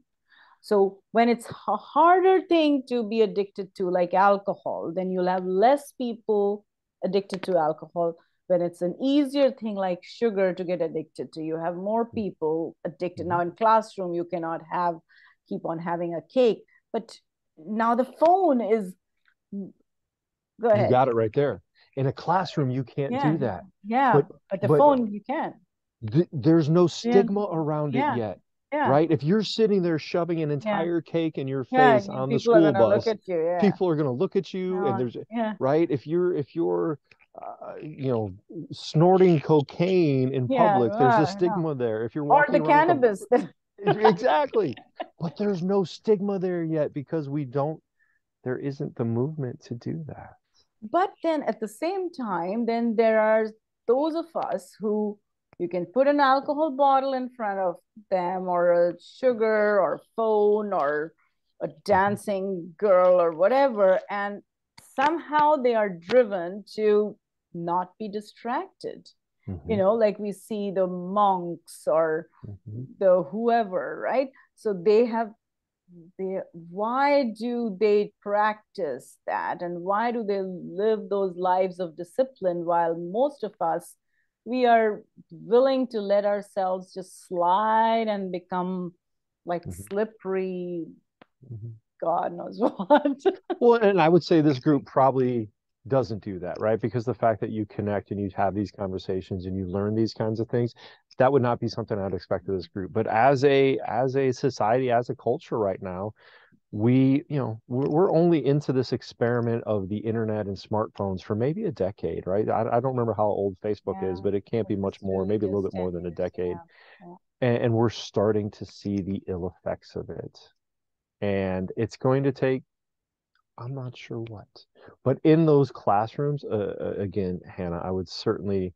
so when it's a harder thing to be addicted to, like alcohol, then you'll have less people addicted to alcohol. When it's an easier thing like sugar to get addicted to, you have more people addicted. Hmm. Now in classroom, you cannot keep on having a cake, but now the phone is, go You ahead. got it right there. In a classroom, you can't Yeah, do that. yeah, But but the but phone you can. there's no Yeah, stigma around it yeah, yet. Yeah. right? If you're sitting there shoving an Yeah. entire cake in your Yeah. face on the People are school gonna look bus, at you. Yeah. people are going to look at you, and No. there's, Yeah. right? If you're snorting cocaine in Yeah. public, there's a No. stigma there. If you're Or walking the around with a cannabis. exactly, but there's no stigma there yet because there isn't the movement to do that. But then at the same time, then there are those of us who you can put an alcohol bottle in front of them, or a sugar or phone or a Mhm, dancing girl or whatever, and somehow they are driven to not be distracted. mhm, Like we see the monks or mhm, the whoever, right? So why do they practice that, and why do they live those lives of discipline, while most of us, we are willing to let ourselves just slide and become like mhm, slippery, mhm. god knows what. Well, and I would say this group probably doesn't do that, right? Because the fact that you connect and you have these conversations and you learn these kinds of things, that would not be something I'd expect of this group. But as a society, as a culture right now, we're only into this experiment of the internet and smartphones for maybe a decade, right? I don't remember how old Facebook is, Yeah, but it can't but be it's much more, really maybe a little just bit more 10 than a years decade. Yeah. Yeah. And we're starting to see the ill effects of it. And it's going to take, I'm not sure what, but in those classrooms, again, Hannah, I would certainly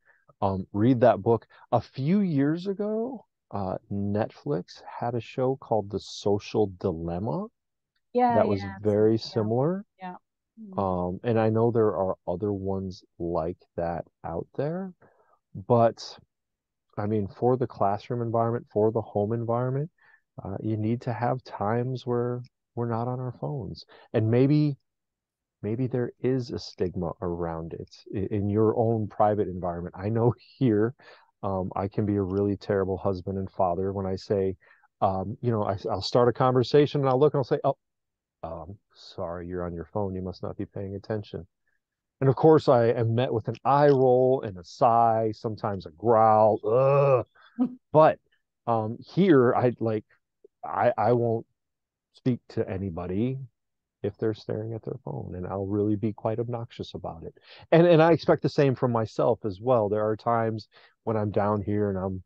read that book. A few years ago, Netflix had a show called The Social Dilemma Yeah, that was yeah, I've seen very it. Yeah. similar. Yeah. Mm. And I know there are other ones like that out there, but I mean, for the classroom environment, for the home environment, you need to have times where we're not on our phones. And maybe there is a stigma around it in your own private environment. I know here, I can be a really terrible husband and father when I say, I'll start a conversation and I'll look and I'll say, oh, sorry, you're on your phone. You must not be paying attention. And of course, I am met with an eye roll and a sigh, sometimes a growl. Ugh. But here, I won't speak to anybody if they're staring at their phone, and I'll really be quite obnoxious about it. And I expect the same from myself as well. There are times when I'm down here and I'm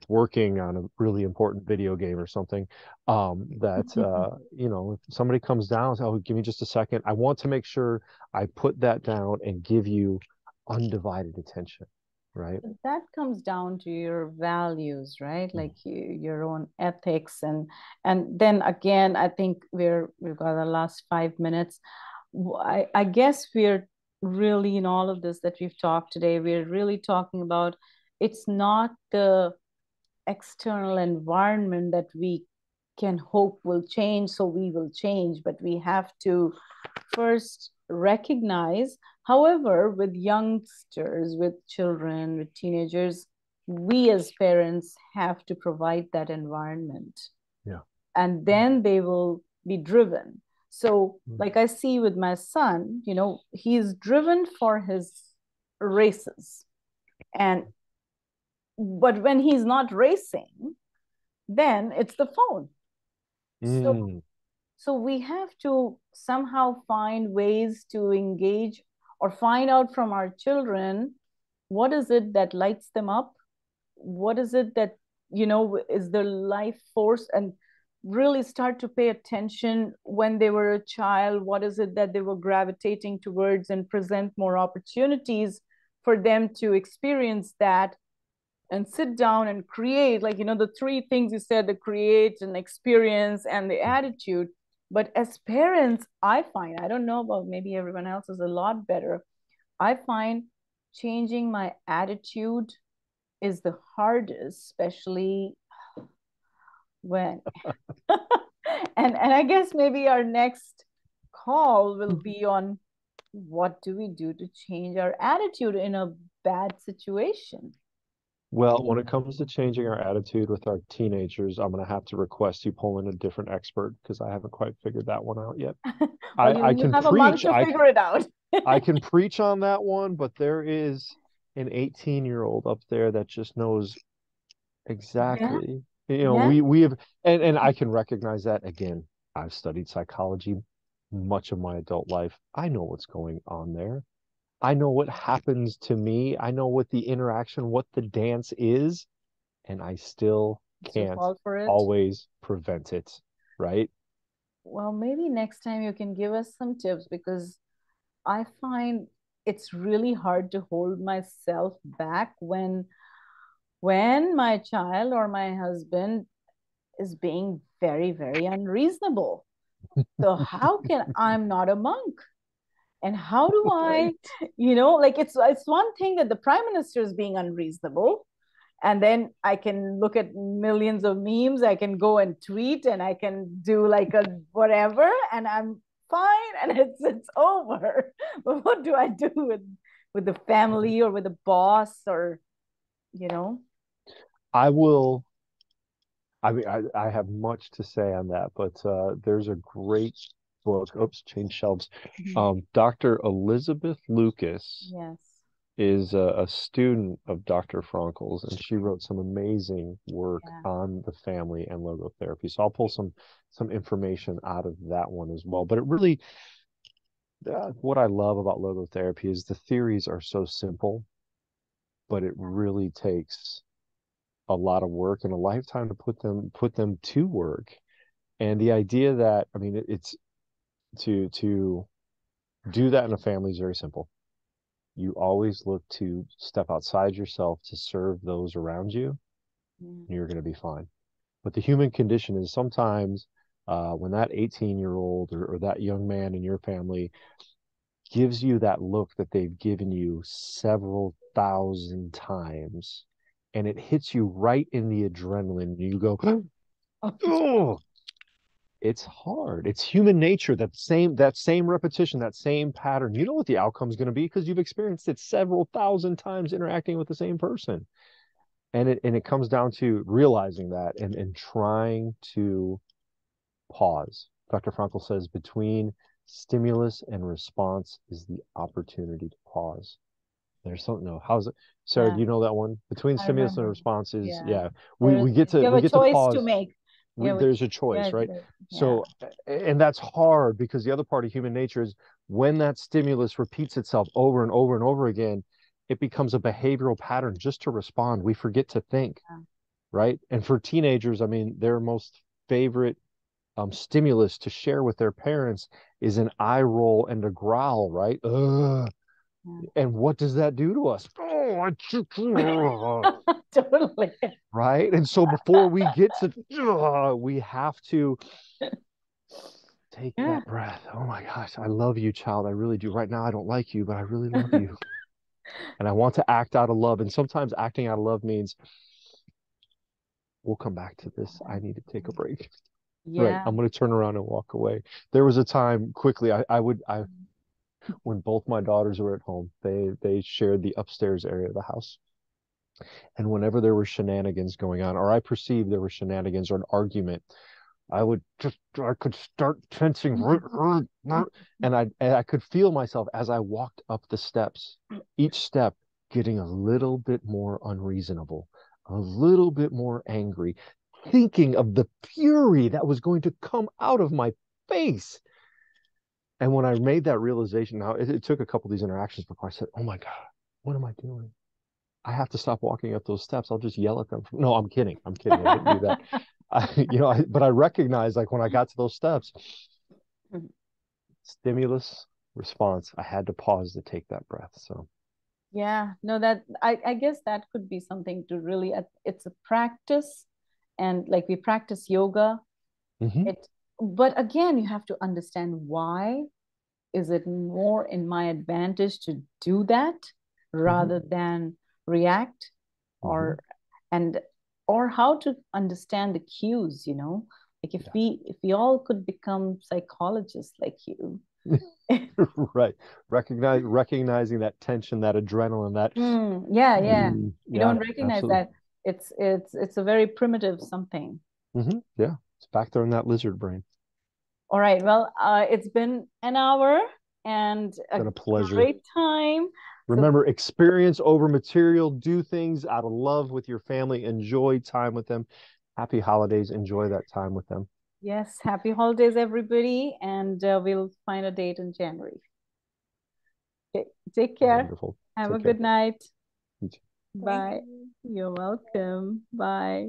working on a really important video game or something, that if somebody comes down and says, oh, give me just a second, I want to make sure I put that down and give you undivided attention, right? That comes down to your values, right? Like your own ethics, and then again, I think we've got the last 5 minutes. I guess we're really, in all of this that we've talked today, we're really talking about, it's not the external environment that we can hope will change, so we will change, but we have to first recognize. However, with youngsters, with children, with teenagers, we as parents have to provide that environment, Yeah. and then they will be driven. So like I see with my son, he's driven for his races, and but when he's not racing, then it's the phone. So Mm. so we have to somehow find ways to engage or find out from our children, what is it that lights them up? What is it that, is their life force? And really start to pay attention when they were a child. What is it that they were gravitating towards, and present more opportunities for them to experience that, and sit down and create, like, the three things you said: the create and experience and the attitude. But as parents, I find, I don't know about, maybe everyone else is a lot better, I find changing my attitude is the hardest, especially when and I guess maybe our next call will be on, what do we do to change our attitude in a bad situation? Well, when it comes to changing our attitude with our teenagers, I'm going to have to request you pull in a different expert because I haven't quite figured that one out yet. Well, I you can have a month preach, to figure it out. I can preach on that one, but there is an 18-year-old up there that just knows Yeah, exactly. Yeah. We have, and I can recognize that. Again, I've studied psychology much of my adult life. I know what's going on there. I know what happens to me. I know what the interaction, what the dance is, and I still To can't fall for it. always prevent it, right? Well, maybe next time you can give us some tips, because I find it's really hard to hold myself back when my child or my husband is being very, very unreasonable. So how can I'm not a monk? And how do I, Right. like it's one thing that the prime minister is being unreasonable, and then I can look at millions of memes, I can go and tweet, and I can do like a whatever, and I'm fine, and it's over. But what do I do with the family or with the boss, or you know? I will. I mean, I have much to say on that, but there's a great book. Oops, change shelves. Mhm. Dr. Elizabeth Lucas Yes. is a student of Dr. Frankel's, and she wrote some amazing work Yeah. on the family and logotherapy. So I'll pull some information out of that one as well. But it really, what I love about logotherapy is the theories are so simple, but it really takes a lot of work and a lifetime to put them to work. And the idea that, I mean, it's to do that in a family is very simple. You always look to step outside yourself to serve those around you, Yeah. and you're going to be fine. But the human condition is sometimes when that 18-year-old or that young man in your family gives you that look that they've given you several thousand times, and it hits you right in the adrenaline, and you go, oh, it's hard. It's human nature. That same repetition, that same pattern. You know what the outcome is going to be because you've experienced it several thousand times interacting with the same person. And it comes down to realizing that and trying to pause. Dr. Frankl says between stimulus and response is the opportunity to pause. There's something. No, how's it, Sarah? Yeah. Do you know that one? Between I stimulus and remember. response is, Yeah. yeah. We There is, we get to you we have a get to choice to pause. make. Yeah, There's a yeah, choice, right? yeah. So, and that's hard because the other part of human nature is when that stimulus repeats itself over and over and over again, it becomes a behavioral pattern just to respond. We forget to think, right? And for teenagers, I mean, their most favorite stimulus to share with their parents is an eye roll and a growl, right? Ugh. Yeah. And what does that do to us? Oh, Totally. right? And so before we get to, we have to take Yeah. that breath. Oh my gosh, I love you, child. I really do. Right now, I don't like you, but I really love you. And I want to act out of love. And sometimes acting out of love means we'll come back to this. I need to take a break. Right. Yeah. I'm going to turn around and walk away. There was a time quickly when both my daughters were at home, they shared the upstairs area of the house. And whenever there were shenanigans going on, or I perceived there were shenanigans or an argument, I could start tensing, and I could feel myself as I walked up the steps, each step getting a little bit more unreasonable, a little bit more angry, thinking of the fury that was going to come out of my face. And when I made that realization, now it took a couple of these interactions before I said, "Oh my God, what am I doing? I have to stop walking up those steps. I'll just yell at them." No, I'm kidding. I'm kidding. I didn't do that. But I recognized like when I got to those steps, stimulus, response, I had to pause to take that breath. So, Yeah. No, that I guess that could be something to really, it's a practice. And like we practice yoga, mhm, it, but again, you have to understand why is it more in my advantage to do that mhm, rather than react, mhm, or and or how to understand the cues, like if yes. we all could become psychologists like you. Right. Recognizing that tension, that adrenaline, that Yeah, yeah. We yeah, don't recognize absolutely. that it's a very primitive something. Yeah. It's back there in that lizard brain. All right. Well, it's been an hour and a Been a pleasure. great time. So Remember, experience over material, do things out of love with your family, enjoy time with them. happy holidays. Enjoy that time with them. Yes, happy holidays, everybody, and we'll find a date in January. Okay, take care. Wonderful. Have a Take care. good night. You too. Bye. You're welcome. Bye.